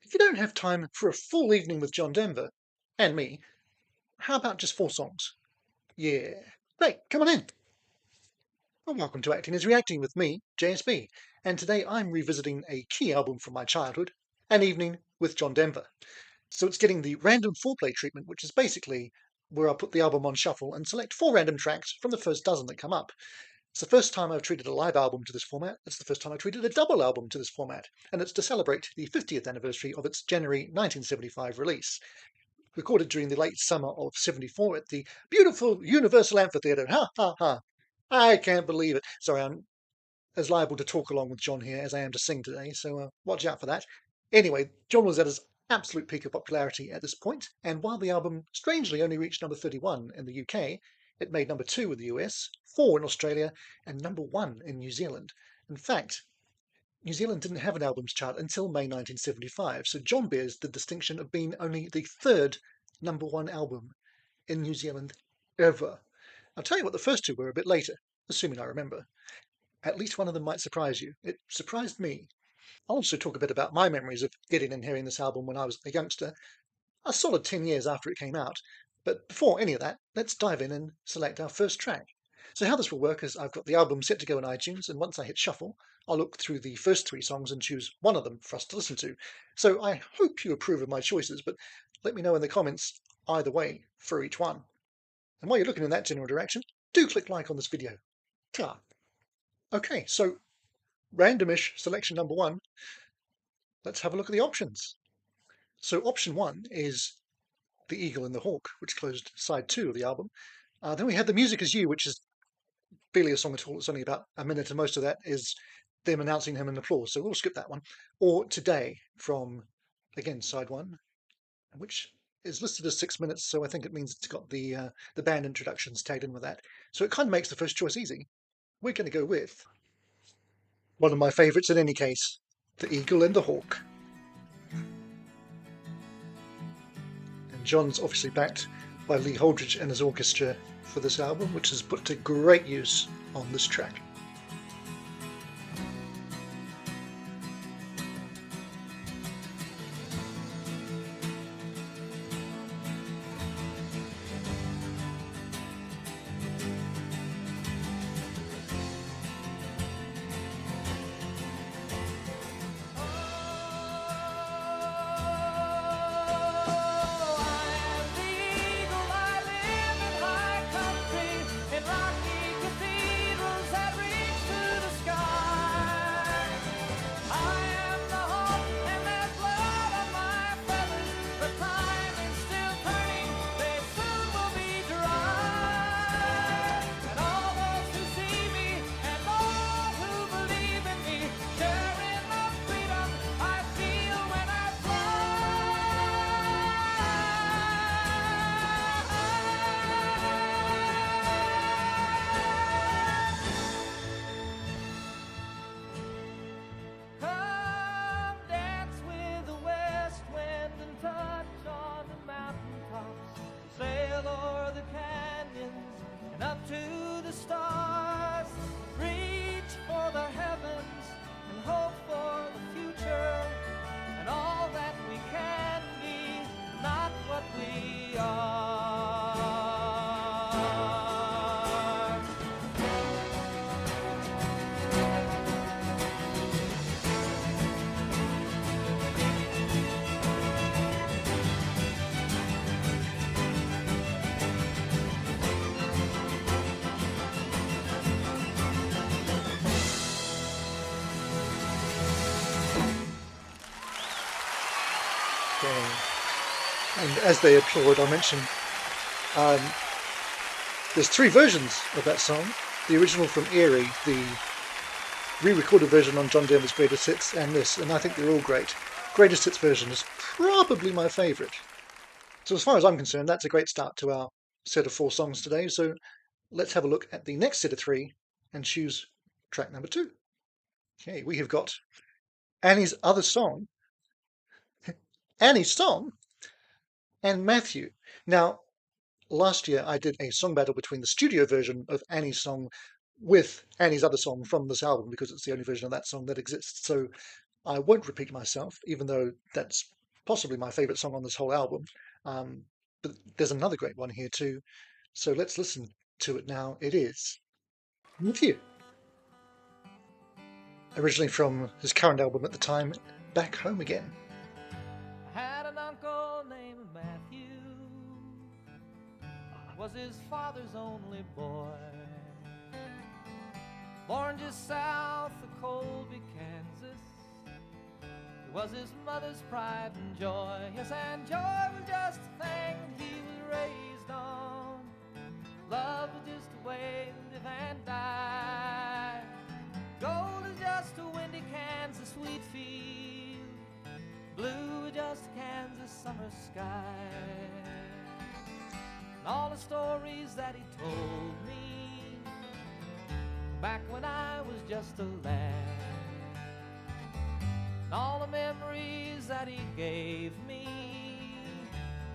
If you don't have time for a full evening with John Denver and me, how about just 4 songs? Yeah. Great, come on in. Well, welcome to Acting is Reacting with me, JSB, and today I'm revisiting a key album from my childhood, An Evening with John Denver. So it's getting the random foreplay treatment, which is basically where I put the album on shuffle and select 4 random tracks from the first dozen that come up. It's the first time I've treated a live album to this format. It's the first time I treated a double album to this format, and it's to celebrate the 50th anniversary of its January 1975 release. Recorded during the late summer of '74 at the beautiful Universal Amphitheatre. Ha ha ha! I can't believe it. Sorry, I'm as liable to talk along with John here as I am to sing today, so watch out for that. Anyway, John was at his absolute peak of popularity at this point, and while the album strangely only reached number 31 in the UK, it made number 2 in the US, 4 in Australia, and number 1 in New Zealand. In fact, New Zealand didn't have an albums chart until May 1975, so John bears the distinction of being only the 3rd number 1 album in New Zealand ever. I'll tell you what the first 2 were a bit later, assuming I remember. At least one of them might surprise you. It surprised me. I'll also talk a bit about my memories of getting and hearing this album when I was a youngster, a solid 10 years after it came out. But before any of that, let's dive in and select our first track. So how this will work is I've got the album set to go on iTunes, and once I hit shuffle, I'll look through the first 3 songs and choose one of them for us to listen to. So I hope you approve of my choices, but let me know in the comments either way for each one. And while you're looking in that general direction, do click like on this video. Ta. Okay, so randomish selection number 1. Let's have a look at the options. So option 1 is The Eagle and the Hawk, which closed side 2 of the album. Then we had The Music Is You, which is barely a song at all. It's only about a minute, and most of that is them announcing him in applause, so we'll skip that one. Or Today from, again, side 1, which is listed as 6 minutes, so I think it means it's got the band introductions tagged in with that. So it kind of makes the first choice easy. We're going to go with one of my favourites in any case, The Eagle and the Hawk. And John's obviously backed by Lee Holdridge and his orchestra for this album, which is put to great use on this track. Okay. And as they applaud, I'll mention um, there's 3 versions of that song. The original from Erie, the re-recorded version on John Denver's Greatest Hits, and this, and I think they're all great. Greatest Hits version is probably my favourite. So as far as I'm concerned, that's a great start to our set of 4 songs today. So let's have a look at the next set of 3 and choose track number 2. Okay, we have got Annie's Other Song, Annie's Song, and Matthew. Now, last year I did a song battle between the studio version of Annie's Song with Annie's Other Song from this album, because it's the only version of that song that exists. So I won't repeat myself, even though that's possibly my favourite song on this whole album. But there's another great one here too. So let's listen to it now. It is Matthew. Originally from his current album at the time, Back Home Again. I had an uncle named Matthew, was his father's only boy. Born just south of Colby, Kansas, he was his mother's pride and joy. Yes, and joy was just a thing he was raised on. Love was just a way to live and die. Gold is just a windy Kansas wheat field, blue is just a Kansas summer sky. And all the stories that he told me back when I was just a lad, and all the memories that he gave me,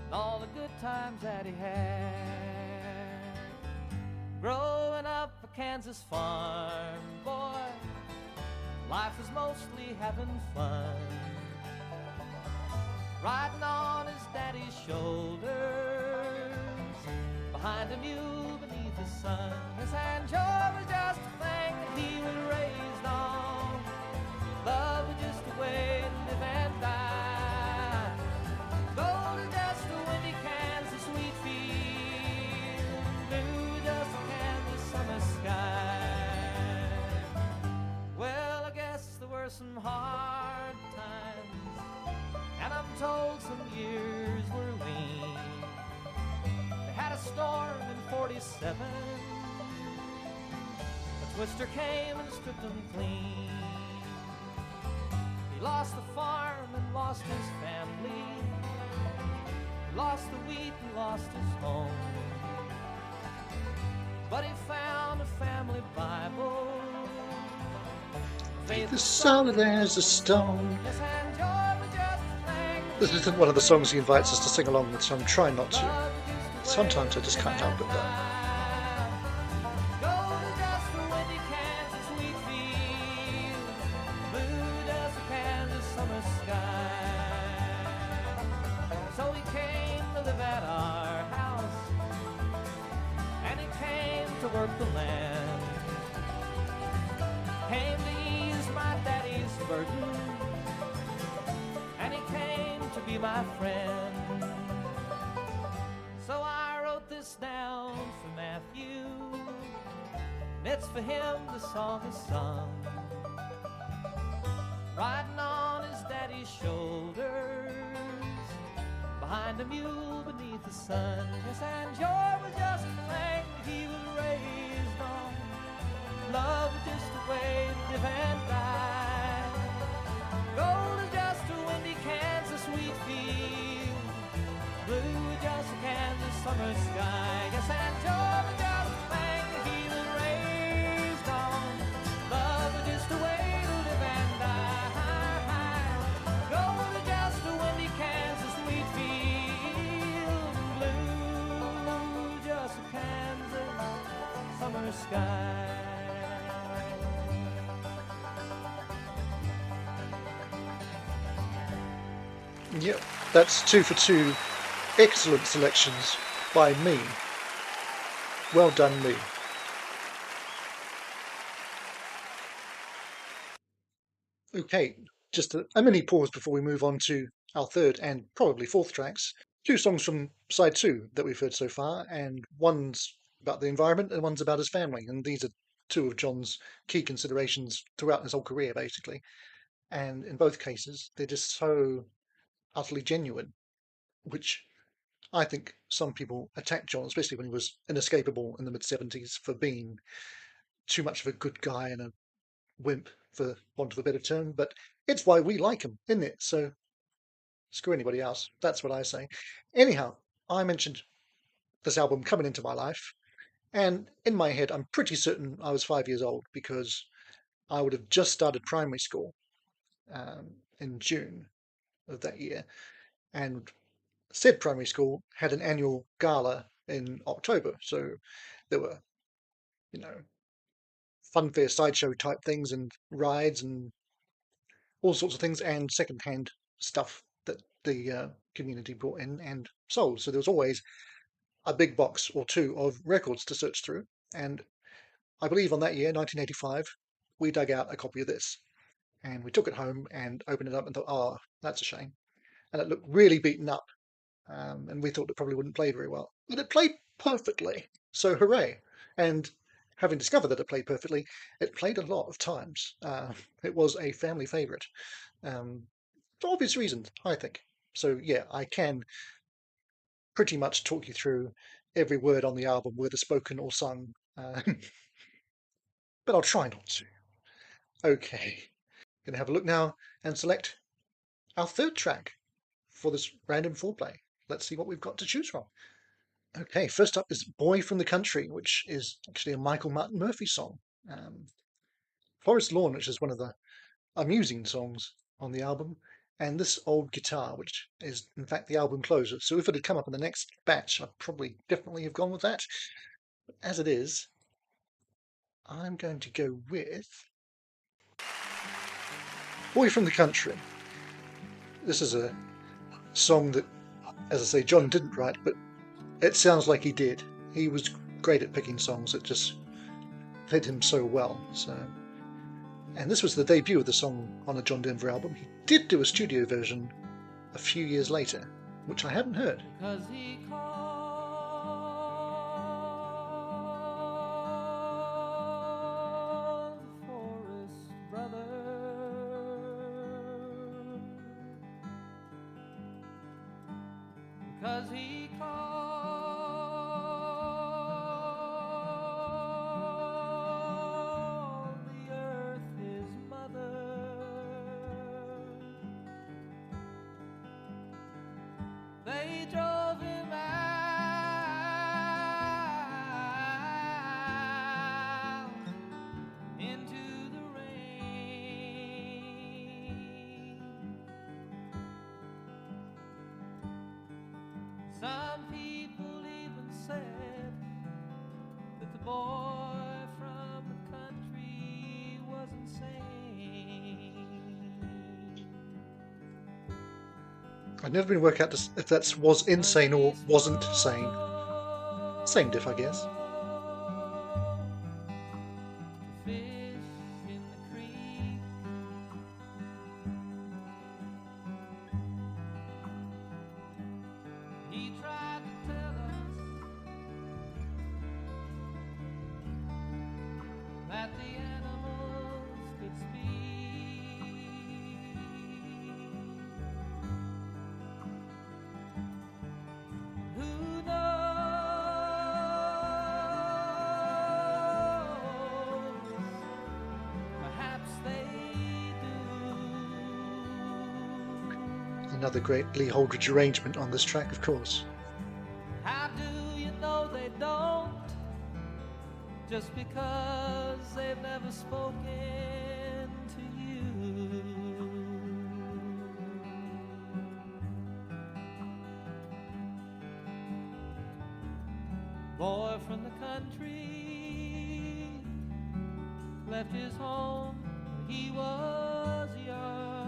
and all the good times that he had. Growing up a Kansas farm boy, life was mostly having fun, riding on his daddy's shoulders, behind a mule beneath the sun. Yes, and joy was just a thing that he was raised on. Love was just a way to live and die. Gold is just a windy Kansas wheat field, blue just a Kansas summer sky. Well, I guess there were some hard times, and I'm told some years were lean. They had a storm in 47, a twister came and stripped them clean. He lost the farm and lost his family, he lost the wheat and lost his home, but he found a family Bible, Faith is solid as a stone. This isn't one of the songs he invites us to sing along with, so I'm trying not to. Sometimes I just can't help it though. So he came to live at our house, and he came to work the land, came to ease my daddy's burden, and he came to be my friend. So I wrote this down for Matthew, and it's for him the song is sung, riding on his daddy's shoulders, behind a mule beneath the sun. Yes, and joy was just a thing that he was raised on. Love was just a way to live and die. Gold is just a windy Kansas wheat field, blue is just a Kansas summer sky. Yes, and joy was just a thing that he was raised on. Love was just a way to live and die. Gold is just a windy Kansas wheat field, blue just a Kansas summer sky. Yep, that's 2 for 2. Excellent selections by me. Well done, me. Okay, just a mini pause before we move on to our third and probably fourth tracks. 2 songs from side 2 that we've heard so far, and one's about the environment and one's about his family. And these are 2 of John's key considerations throughout his whole career, basically. And in both cases, they're just so utterly genuine, which I think some people attacked John, especially when he was inescapable in the mid-70s, for being too much of a good guy and a wimp, for want of a better term. But it's why we like him, isn't it? So screw anybody else. That's what I say. Anyhow, I mentioned this album coming into my life, and in my head, I'm pretty certain I was 5 years old because I would have just started primary school in June of that year, and said primary school had an annual gala in October. So there were, you know, funfair sideshow type things and rides and all sorts of things and second-hand stuff that the community brought in and sold. So there was always a big box or two of records to search through. And I believe on that year, 1985, we dug out a copy of this. And we took it home and opened it up and thought, oh, that's a shame. And it looked really beaten up. And we thought it probably wouldn't play very well. But it played perfectly. So hooray. And having discovered that it played perfectly, it played a lot of times. It was a family favourite. For obvious reasons, I think. So yeah, I can pretty much talk you through every word on the album, whether spoken or sung. But I'll try not to. Okay. Gonna have a look now and select our third track for this random foreplay. Let's see what we've got to choose from. Okay, first up is Boy from the Country, which is actually a Michael Martin Murphey song. Forest Lawn, which is one of the amusing songs on the album, and This Old Guitar, which is in fact the album closer. So if it had come up in the next batch, I'd probably definitely have gone with that. But as it is, I'm going to go with Boy from the Country. This is a song that, as I say, John didn't write, but it sounds like he did. He was great at picking songs that just fit him so well. And this was the debut of the song on a John Denver album. He did do a studio version a few years later, which I haven't heard. Because he called Forest brother, because he called the earth his mother. They drove him out into the rain. Some people even said that the boy from the country was insane. I've never been working out if that was insane or wasn't sane. Same diff, I guess. Fish in the creek. He tried to tell us that the animals could speak. Who knows? Perhaps they do. Another great Lee Holdridge arrangement on this track, of course. How do you know they don't? Just because they've never spoken to you. Boy from the country left his home when he was young.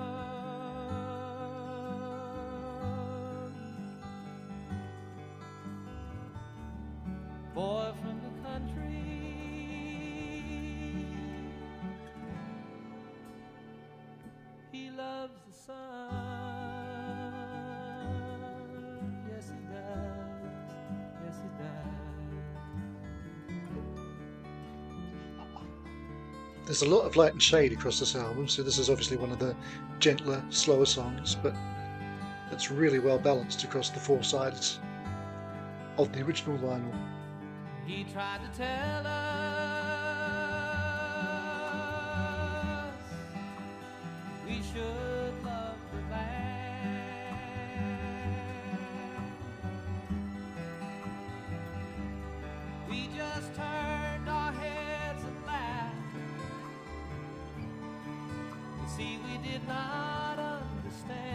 Boy from the country, he loves the sun. Yes, he does. Yes, he does. There's a lot of light and shade across this album, so this is obviously one of the gentler, slower songs, but it's really well balanced across the four sides of the original vinyl. He tried to tell us we should love the land. We just turned our heads and laughed. You see, we did not understand.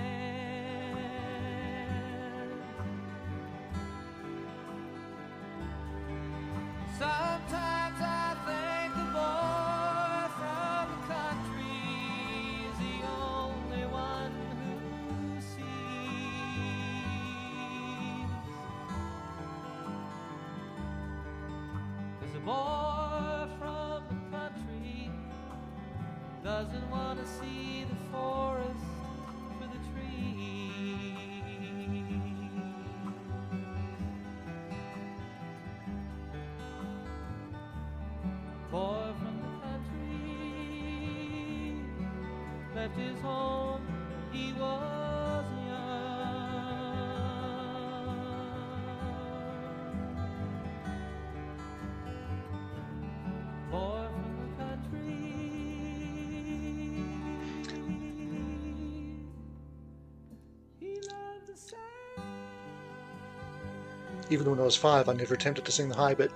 Sometimes I think the boy from the country is the only one who sees. boy from the country doesn't want to see the forest for the trees. Boy from the country left his home, he was young. Boy from the country, he loved the sound. Even when I was 5, I never attempted to sing the high bit.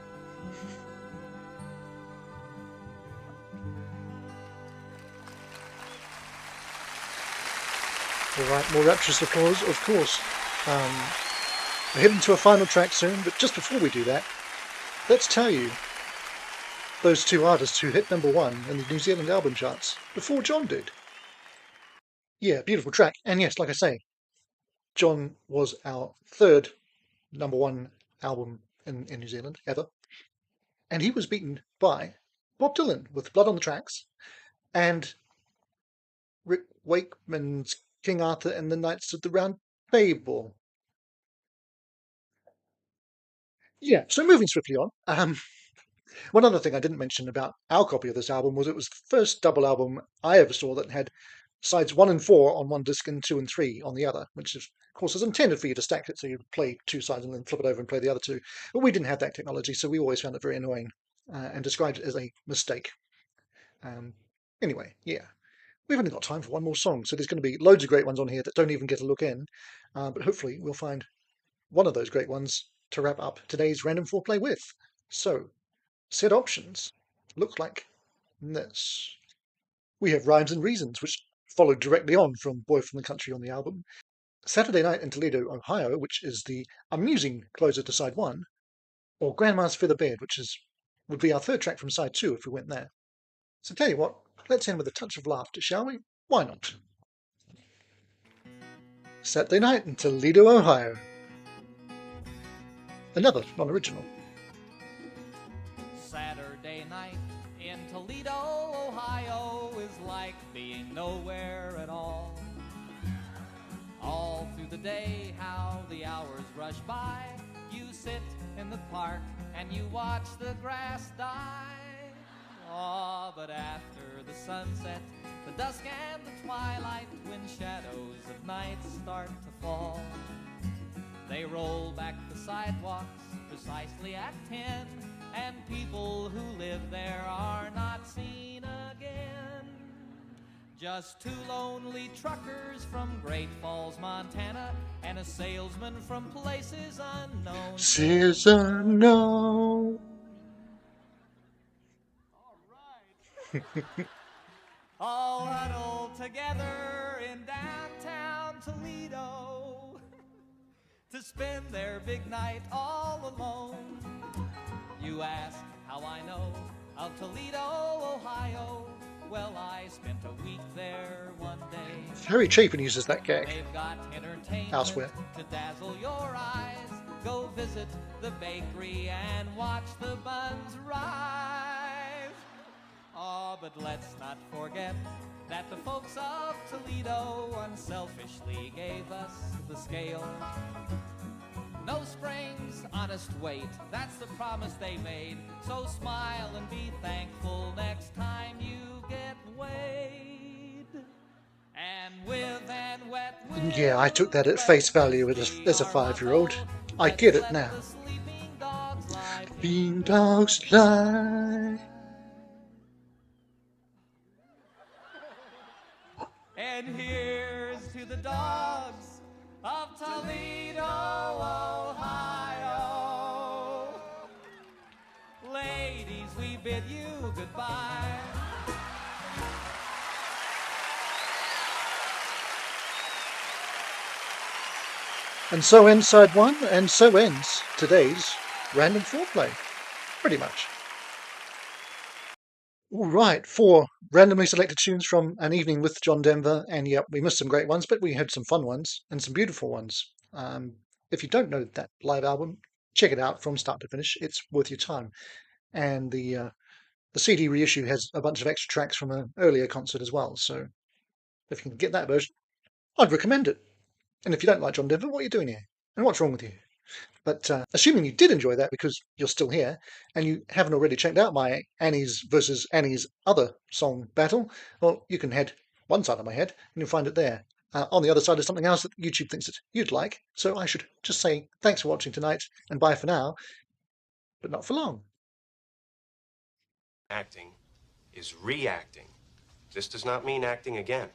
Alright, more rapturous applause, of course. We're heading to a final track soon, but just before we do that, let's tell you those two artists who hit #1 in the New Zealand album charts before John did. Yeah, beautiful track. And yes, like I say, John was our third #1 album in New Zealand ever. And he was beaten by Bob Dylan with Blood on the Tracks and Rick Wakeman's King Arthur and the Knights of the Round Table. Yeah, so moving swiftly on. One other thing I didn't mention about our copy of this album was it was the first double album I ever saw that had sides 1 and 4 on one disc and 2 and 3 on the other, which of course is intended for you to stack it so you play 2 sides and then flip it over and play the other 2. But we didn't have that technology, so we always found it very annoying and described it as a mistake. Anyway, yeah. We've only got time for one more song, so there's going to be loads of great ones on here that don't even get a look in. But hopefully we'll find one of those great ones to wrap up today's Random Foreplay with. So, set options look like this. We have Rhymes and Reasons, which followed directly on from Boy from the Country on the album. Saturday Night in Toledo, Ohio, which is the amusing closer to side 1. Or Grandma's Feather Bed, which would be our third track from side 2 if we went there. So tell you what, let's end with a touch of laughter, shall we? Why not? Saturday Night in Toledo, Ohio. Another non-original. Saturday night in Toledo, Ohio is like being nowhere at all. All through the day, how the hours rush by. You sit in the park and you watch the grass die. Oh, but after the sunset, the dusk and the twilight, when shadows of night start to fall, they roll back the sidewalks precisely at 10, and people who live there are not seen again. Just 2 lonely truckers from Great Falls, Montana, and a salesman from places unknown. Says unknown. All huddled together in downtown Toledo to spend their big night all alone. You ask how I know of Toledo, Ohio. Well, I spent a week there one day. Harry Chapin uses that gag They've got entertainment elsewhere. to dazzle your eyes. Go visit the bakery and watch the buns rise. Oh, but let's not forget that the folks of Toledo unselfishly gave us the scale. No springs, honest weight, that's the promise they made. So smile and be thankful next time you get weighed. And with and wet with Yeah, I took that at face value as a 5-year-old. I get it now. Bean dogs lie. And here's to the dogs of Toledo, Ohio. Ladies, we bid you goodbye. And so ends side 1, and so ends today's Random Foreplay. Pretty much. All right, 4 randomly selected tunes from An Evening with John Denver, and yep, we missed some great ones, but we had some fun ones and some beautiful ones. If you don't know that live album, check it out from start to finish. It's worth your time. and the CD reissue has a bunch of extra tracks from an earlier concert as well. So if you can get that version, I'd recommend it. And if you don't like John Denver, what are you doing here? And what's wrong with you? But assuming you did enjoy that because you're still here and you haven't already checked out my Annie's versus Annie's other song battle, well, you can head one side of my head and you'll find it there. On the other side is something else that YouTube thinks that you'd like. So I should just say thanks for watching tonight and bye for now, but not for long. Acting is reacting. This does not mean acting again.